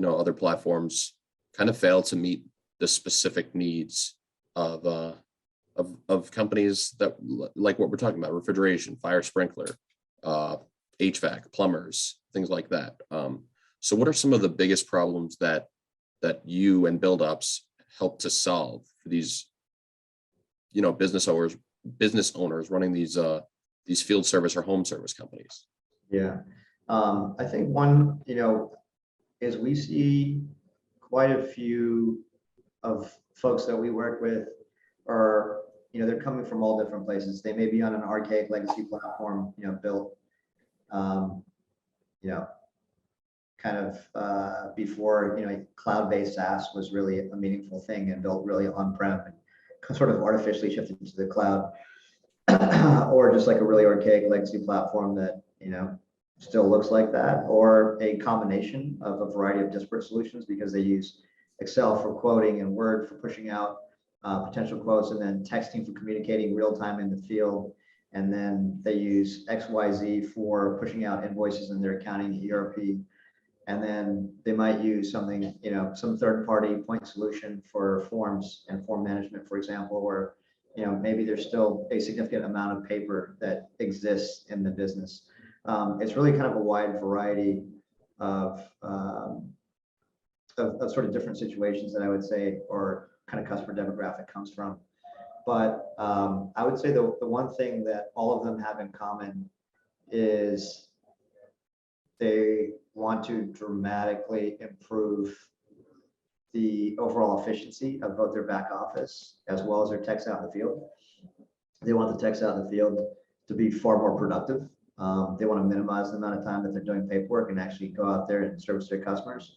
other platforms kind of fail to meet the specific needs of companies that, like what we're talking about, refrigeration, fire sprinkler, HVAC, plumbers, things like that. So what are some of the biggest problems that you and BuildOps help to solve for these, business owners running these field service or home service companies? Yeah, I think one, is we see quite a few of folks that we work with are, they're coming from all different places. They may be on an archaic legacy platform, built, kind of before, cloud-based SaaS was really a meaningful thing and built really on-prem and sort of artificially shifted to the cloud, or just like a really archaic legacy platform that, still looks like that, or a combination of a variety of disparate solutions because they use Excel for quoting and Word for pushing out potential quotes, and then texting for communicating real time in the field. And then they use XYZ for pushing out invoices in their accounting ERP. And then they might use something, some third party point solution for forms and form management, for example, or, maybe there's still a significant amount of paper that exists in the business. It's really kind of a wide variety of sort of different situations that I would say, or kind of customer demographic comes from. But I would say the one thing that all of them have in common is they want to dramatically improve the overall efficiency of both their back office as well as their techs out in the field. They want the techs out in the field to be far more productive. They want to minimize the amount of time that they're doing paperwork and actually go out there and service their customers.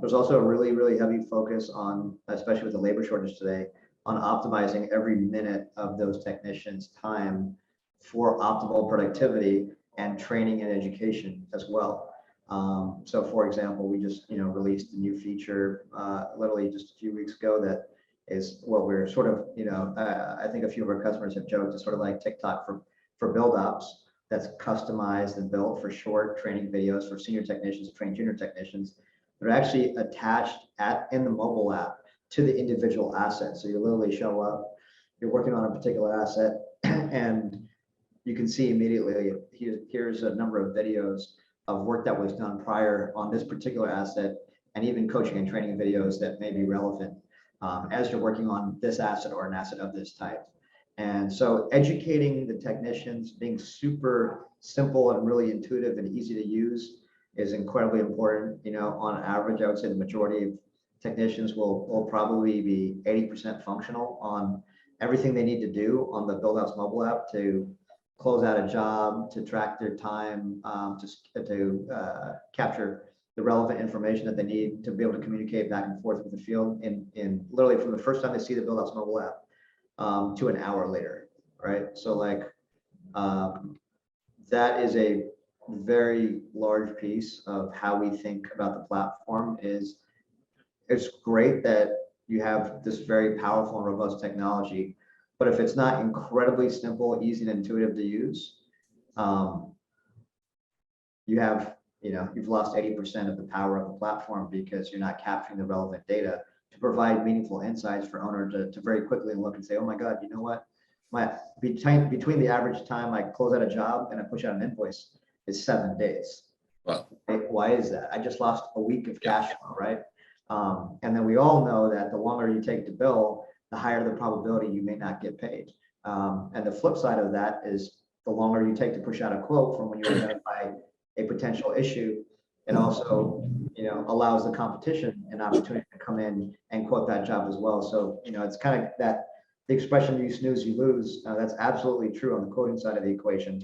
There's also a really, really heavy focus on, especially with the labor shortage today, on optimizing every minute of those technicians' time for optimal productivity and training and education as well. So for example, we just released a new feature literally just a few weeks ago that is what we're sort of, I think a few of our customers have joked, it's sort of like TikTok for BuildOps, that's customized and built for short training videos for senior technicians to train junior technicians. They're actually attached in the mobile app to the individual asset. So you literally show up, you're working on a particular asset, and you can see immediately, here's a number of videos of work that was done prior on this particular asset, and even coaching and training videos that may be relevant as you're working on this asset or an asset of this type. And so educating the technicians, being super simple and really intuitive and easy to use is incredibly important. On average, I would say the majority of technicians will probably be 80% functional on everything they need to do on the BuildOps mobile app to close out a job, to track their time, to capture the relevant information that they need to be able to communicate back and forth with the field in literally from the first time they see the BuildOps mobile app to an hour later, right? So like that is a very large piece of how we think about the platform. It's great that you have this very powerful and robust technology, but if it's not incredibly simple, easy, and intuitive to use, you've lost 80% of the power of the platform because you're not capturing the relevant data to provide meaningful insights for owner to very quickly look and say, oh my God, you know what? Between the average time I close out a job and I push out an invoice is 7 days. Wow. Why is that? I just lost a week of cash flow, right? And then we all know that the longer you take to bill, the higher the probability you may not get paid. And the flip side of that is the longer you take to push out a quote from when you identify a potential issue, it also allows the competition an opportunity to come in and quote that job as well. So it's kind of that the expression you snooze you lose. That's absolutely true on the quoting side of the equation,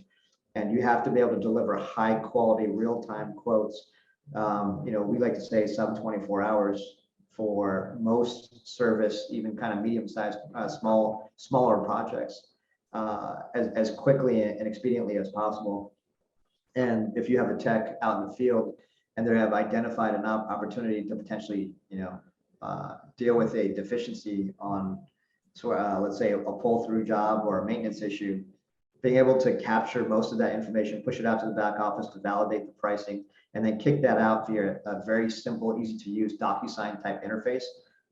and you have to be able to deliver high quality real-time quotes. We like to say sub 24 hours for most service, even kind of medium-sized, smaller projects, as quickly and expediently as possible. And if you have a tech out in the field and they have identified an opportunity to potentially, deal with a deficiency on, let's say a pull-through job or a maintenance issue, being able to capture most of that information, push it out to the back office to validate the pricing and then kick that out via a very simple, easy to use DocuSign type interface,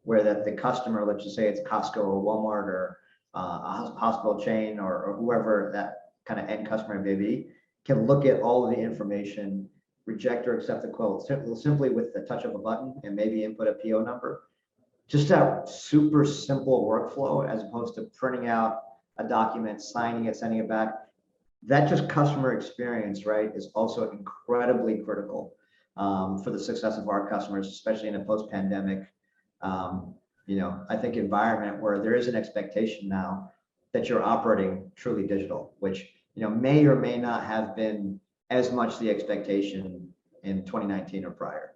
where that the customer, let's just say it's Costco or Walmart or a hospital chain or whoever that kind of end customer may be, can look at all of the information, reject or accept the quote simply with the touch of a button and maybe input a PO number. Just a super simple workflow as opposed to printing out a document, signing it, sending it back. That just customer experience, right, is also incredibly critical for the success of our customers, especially in a post-pandemic, I think environment where there is an expectation now that you're operating truly digital, which, may or may not have been as much the expectation in 2019 or prior.